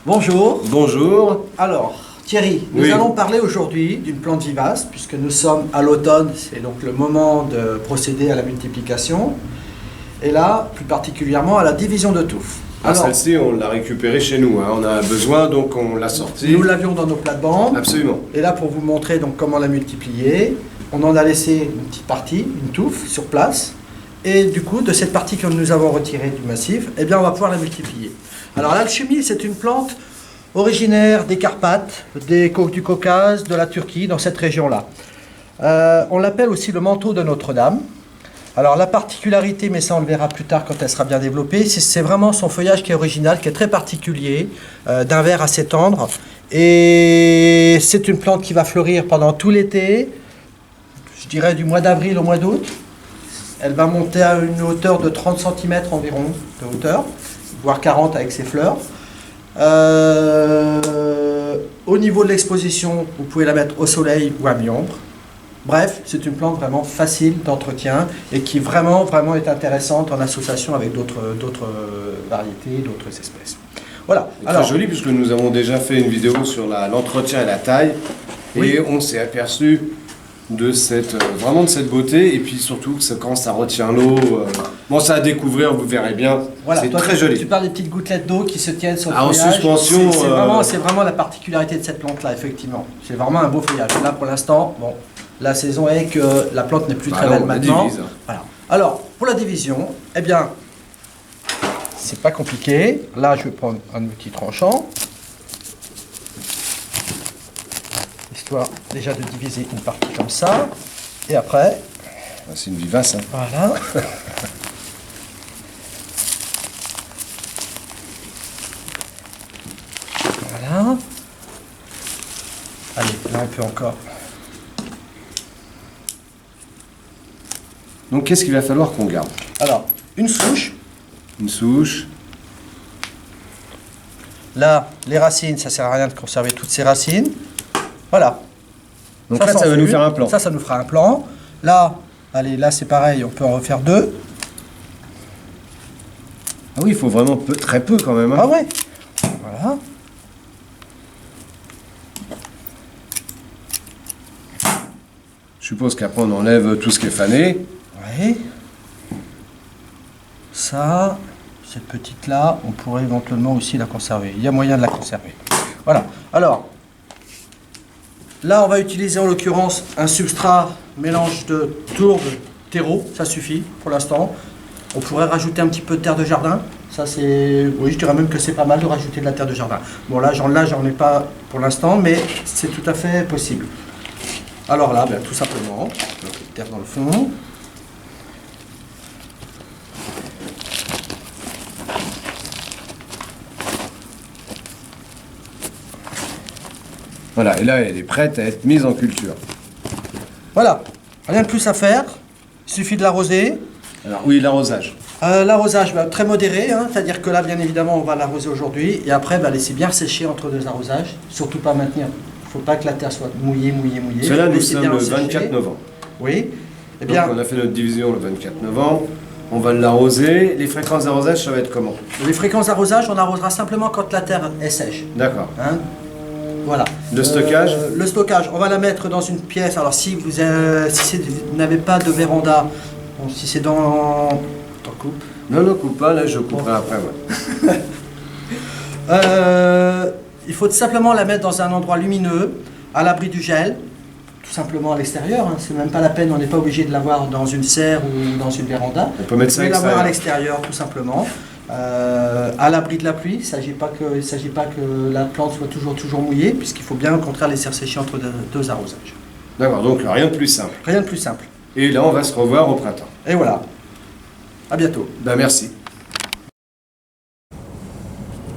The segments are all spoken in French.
Bonjour. Bonjour. Alors, Thierry, nous allons parler aujourd'hui d'une plante vivace, puisque nous sommes à l'automne, c'est donc le moment de procéder à la multiplication, et là, plus particulièrement à la division de touffes. Alors, celle-ci, on l'a récupérée chez nous, hein. On a besoin, donc on l'a sortie. Nous l'avions dans nos plates-bandes. Absolument. Et là, pour vous montrer donc comment la multiplier, on en a laissé une petite partie, une touffe, sur place. Et du coup, de cette partie que nous avons retirée du massif, eh bien, on va pouvoir la multiplier. Alors, l'alchimie, c'est une plante originaire des Carpates, du Caucase, de la Turquie, dans cette région-là. On l'appelle aussi le manteau de Notre-Dame. Alors la particularité, mais ça on le verra plus tard quand elle sera bien développée, c'est vraiment son feuillage qui est original, qui est très particulier, d'un vert assez tendre. Et c'est une plante qui va fleurir pendant tout l'été, je dirais du mois d'avril au mois d'août. Elle va monter à une hauteur de 30 cm environ de hauteur, voire 40 avec ses fleurs. Au niveau de l'exposition, vous pouvez la mettre au soleil ou à mi-ombre. Bref, c'est une plante vraiment facile d'entretien et qui vraiment est intéressante en association avec d'autres variétés, d'autres espèces. Voilà. Alors, très joli puisque nous avons déjà fait une vidéo sur l'entretien et la taille et on s'est aperçu de vraiment de cette beauté et puis surtout que quand ça retient l'eau, bon ça à découvrir, vous verrez bien, voilà, c'est très joli. Tu parles des petites gouttelettes d'eau qui se tiennent sur le feuillage. En suspension. C'est vraiment la particularité de cette plante-là, effectivement. C'est vraiment un beau feuillage. Là pour l'instant, bon, la saison est que la plante n'est plus très belle maintenant. Voilà. Alors, pour la division, eh bien, c'est pas compliqué. Là, je vais prendre un outil tranchant. Histoire déjà de diviser une partie comme ça. Et après... C'est une vivace. Hein. Voilà. Voilà. Allez, là on peut encore... Donc qu'est-ce qu'il va falloir qu'on garde? Alors, une souche. Une souche. Là, les racines, ça sert à rien de conserver toutes ces racines. Voilà. Donc là, ça va nous faire un plan. Ça nous fera un plan. Là, allez, là c'est pareil, on peut en refaire deux. Ah oui, il faut vraiment très peu quand même. Hein. Ah ouais. Voilà. Je suppose qu'après on enlève tout ce qui est fané. Oui. Ça, cette petite-là, on pourrait éventuellement aussi la conserver. Il y a moyen de la conserver. Voilà. Alors, là, on va utiliser en l'occurrence un substrat mélange de tourbe, terreau. Ça suffit pour l'instant. On pourrait rajouter un petit peu de terre de jardin. Ça, c'est... Oui, je dirais même que c'est pas mal de rajouter de la terre de jardin. Bon, là, j'en ai pas pour l'instant, mais c'est tout à fait possible. Alors là, ben, tout simplement, un peu de terre dans le fond. Voilà, et là, elle est prête à être mise en culture. Voilà, rien de plus à faire, il suffit de l'arroser. Alors oui, l'arrosage. L'arrosage, bah, très modéré, hein, c'est-à-dire que là, bien évidemment, on va l'arroser aujourd'hui, et après, bah, laisser bien sécher entre deux arrosages, surtout pas maintenir. Il ne faut pas que la terre soit mouillée. Cela, nous sommes le 24 novembre. Oui. Eh bien, donc, on a fait notre division le 24 novembre. On va l'arroser. Les fréquences d'arrosage, ça va être comment? Les fréquences d'arrosage, on arrosera simplement quand la terre est sèche. D'accord. Hein? Voilà. Le stockage? Le stockage, on va la mettre dans une pièce. Alors si vous n'avez pas de véranda, bon, si c'est dans... T'en coupes? Non, coupe pas, là je couperai après. Ouais. Il faut simplement la mettre dans un endroit lumineux, à l'abri du gel, tout simplement à l'extérieur. Hein. C'est même pas la peine, on n'est pas obligé de l'avoir dans une serre ou dans une véranda. On peut mettre ça à l'extérieur, tout simplement. À l'abri de la pluie, il ne s'agit pas que la plante soit toujours mouillée, puisqu'il faut bien au contraire laisser sécher entre deux arrosages. D'accord, donc rien de plus simple. Rien de plus simple. Et là, on va se revoir au printemps. Et voilà. À bientôt. Ben merci.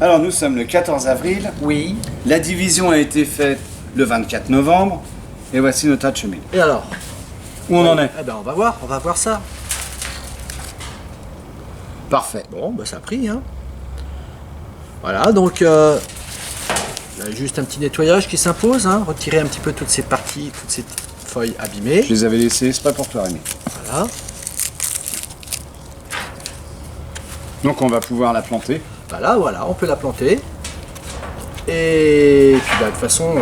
Alors nous sommes le 14 avril. Oui. La division a été faite le 24 novembre. Et voici notre tas de chemin. Et alors? Où on en est? Eh ben on va voir ça. Parfait. Bon, ben ça a pris, hein. Voilà, donc Il y a juste un petit nettoyage qui s'impose, hein. Retirer un petit peu toutes ces parties, toutes ces feuilles abîmées. Je les avais laissées, c'est pas pour toi, Rémi. Voilà. Donc on va pouvoir la planter. Voilà, on peut la planter. Et puis bah, de toute façon,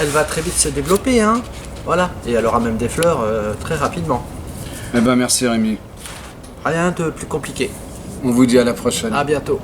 elle va très vite se développer, hein. Voilà, et elle aura même des fleurs très rapidement. Eh ben merci Rémi. Rien de plus compliqué. On vous dit à la prochaine. À bientôt.